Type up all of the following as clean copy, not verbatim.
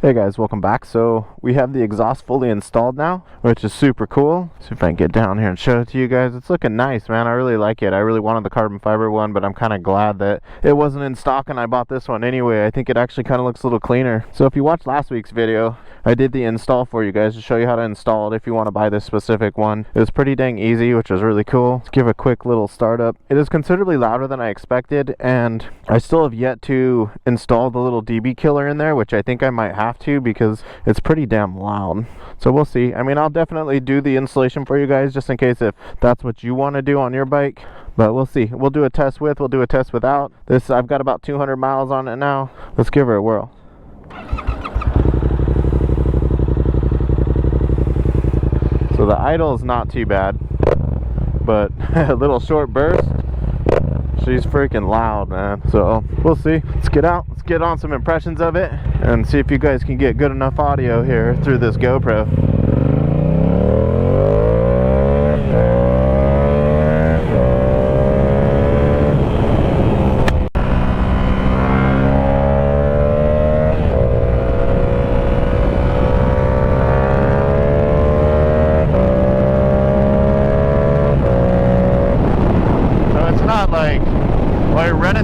Hey guys, welcome back. So we have the exhaust fully installed now, which is super cool. See if I can get down here and show it to you guys. It's looking nice, man. I really like it. I really wanted the carbon fiber one, but I'm kind of glad that it wasn't in stock and I bought this one anyway. I think it actually kind of looks a little cleaner. So if you watched last week's video, I did the install for you guys to show you how to install it if you want to buy this specific one. It was pretty dang easy, which was really cool. Let's give a quick little startup. It is considerably louder than I expected, and I still have yet to install the little dB killer in there, which I think I might have to because it's pretty damn loud. So we'll see. I mean, I'll definitely do the installation for you guys just in case if that's what you want to do on your bike, but we'll see. We'll do a test with, we'll do a test without. This, I've got about 200 miles on it now. Let's give her a whirl. So the idle is not too bad, but a little short burst, she's freaking loud, man. So we'll see. Let's get out, let's get on some impressions of it and see if you guys can get good enough audio here through this GoPro.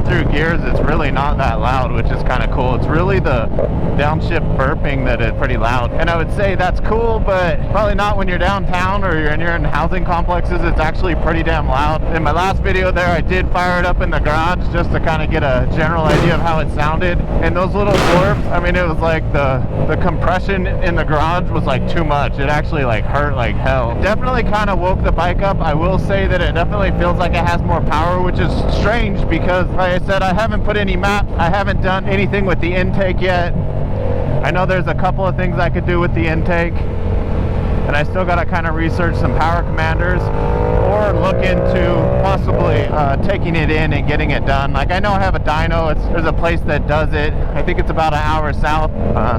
Through gears, it's really not that loud, which is kind of cool. It's really the downshift burping that is pretty loud, and I would say that's cool, but probably not when you're downtown or you're in housing complexes. It's actually pretty damn loud. In my last video there, I did fire it up in the garage just to kind of get a general idea of how it sounded, and those little blurps, I mean, it was like the compression in the garage was like too much. It actually like hurt like hell. It definitely kind of woke the bike up. I will say that it definitely feels like it has more power, which is strange because, like I said, I haven't put any maps. I haven't done anything with the intake yet. I know there's a couple of things I could do with the intake, and I still got to kind of research some power commanders or look into possibly taking it in and getting it done. Like, I know I have a dyno. There's a place that does it. I think it's about an hour south,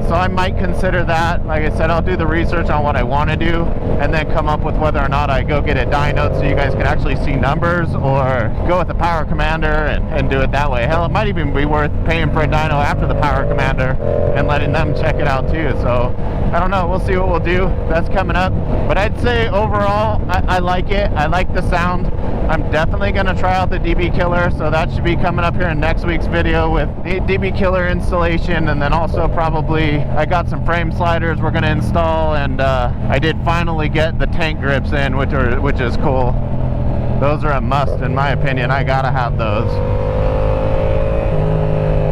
so I might consider that. Like I said, I'll do the research on what I want to do and then come up with whether or not I go get it dynoed so you guys can actually see numbers, or go with the power commander and do it that way. Hell, it might even be worth paying for a dyno after the power commander and letting them check it out too. So I don't know, we'll see what we'll do. That's coming up, but I'd say overall I like it. I like the sound. I'm definitely going to try out the dB killer, so that should be coming up here in next week's video with the dB killer installation, and then also probably I got some frame sliders we're going to install, and I did finally get the tank grips in, which is cool. Those are a must in my opinion. I gotta have those.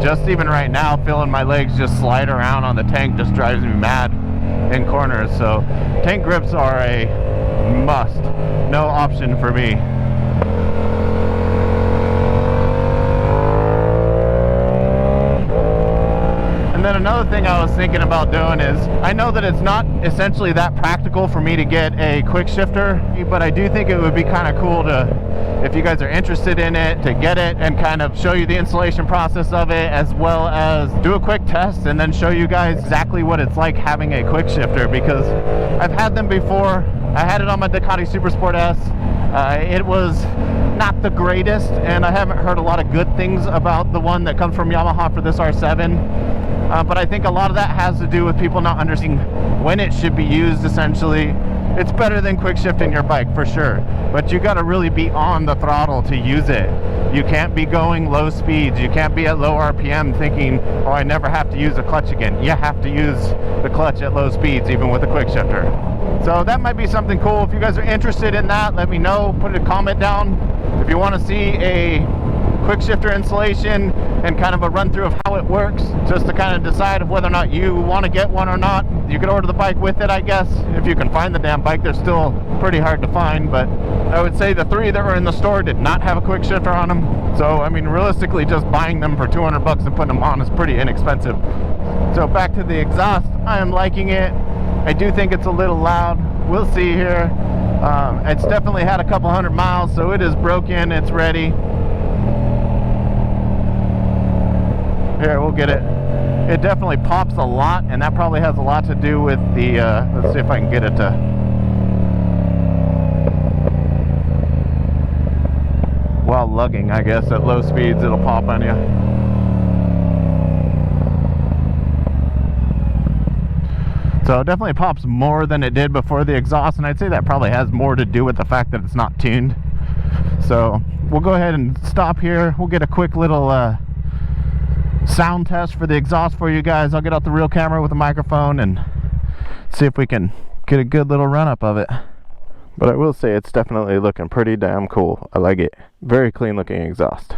Just even right now, feeling my legs just slide around on the tank just drives me mad in corners. So tank grips are a must, no option for me. And then another thing I was thinking about doing is, I know that it's not essentially that practical for me to get a quick shifter, but I do think it would be kind of cool to, if you guys are interested in it, to get it and kind of show you the installation process of it, as well as do a quick test and then show you guys exactly what it's like having a quick shifter, because I've had them before. I had it on my Ducati Supersport S. It was not the greatest, and I haven't heard a lot of good things about the one that comes from Yamaha for this R7. But I think a lot of that has to do with people not understanding when it should be used, essentially. It's better than quick shifting your bike, for sure. But you gotta really be on the throttle to use it. You can't be going low speeds. You can't be at low RPM thinking, oh, I never have to use the clutch again. You have to use the clutch at low speeds, even with a quick shifter. So that might be something cool. If you guys are interested in that, let me know. Put a comment down. If you want to see a quick shifter installation and kind of a run through of how it works, just to kind of decide whether or not you want to get one or not. You could order the bike with it, I guess, if you can find the damn bike. They're still pretty hard to find, but I would say the 3 that were in the store did not have a quick shifter on them. So I mean, realistically, just buying them for 200 bucks and putting them on is pretty inexpensive. So back to the exhaust, I am liking it. I do think it's a little loud. We'll see here. It's definitely had a couple hundred miles, so it is broken, it's ready. Here, we'll get it. It definitely pops a lot, and that probably has a lot to do with the, let's see if I can get it to, while lugging, I guess, at low speeds, it'll pop on you. So it definitely pops more than it did before the exhaust, and I'd say that probably has more to do with the fact that it's not tuned. So we'll go ahead and stop here. We'll get a quick little sound test for the exhaust for you guys. I'll get out the real camera with a microphone and see if we can get a good little run up of it. But I will say it's definitely looking pretty damn cool. I like it. Very clean looking exhaust.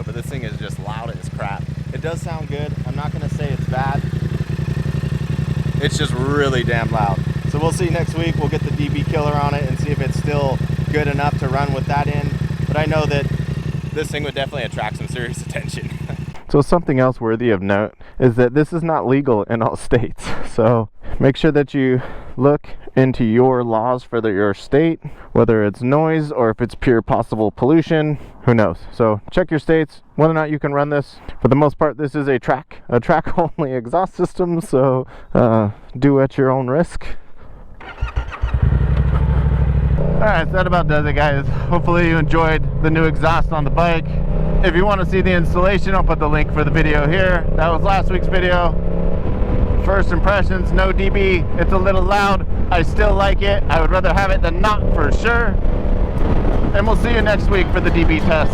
But this thing is just loud as crap. It does sound good. I'm not gonna say it's bad. It's just really damn loud. So we'll see next week. We'll get the DB killer on it and see if it's still good enough to run with that in. But I know that this thing would definitely attract some serious attention. So something else worthy of note is that this is not legal in all states. So make sure that you look into your laws for your state, whether it's noise or if it's pure possible pollution, who knows. So check your states, whether or not you can run this. For the most part, this is a track only exhaust system, so do at your own risk. Alright, so that about does it, guys. Hopefully you enjoyed the new exhaust on the bike. If you want to see the installation, I'll put the link for the video here. That was last week's video. First impressions, no DB. It's a little loud. I still like it. I would rather have it than not, for sure. And we'll see you next week for the DB test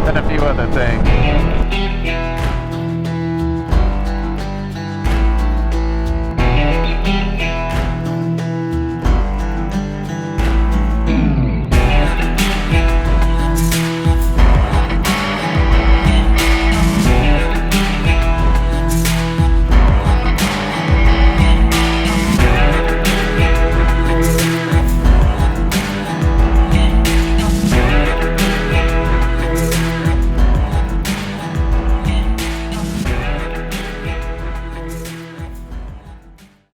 and a few other things.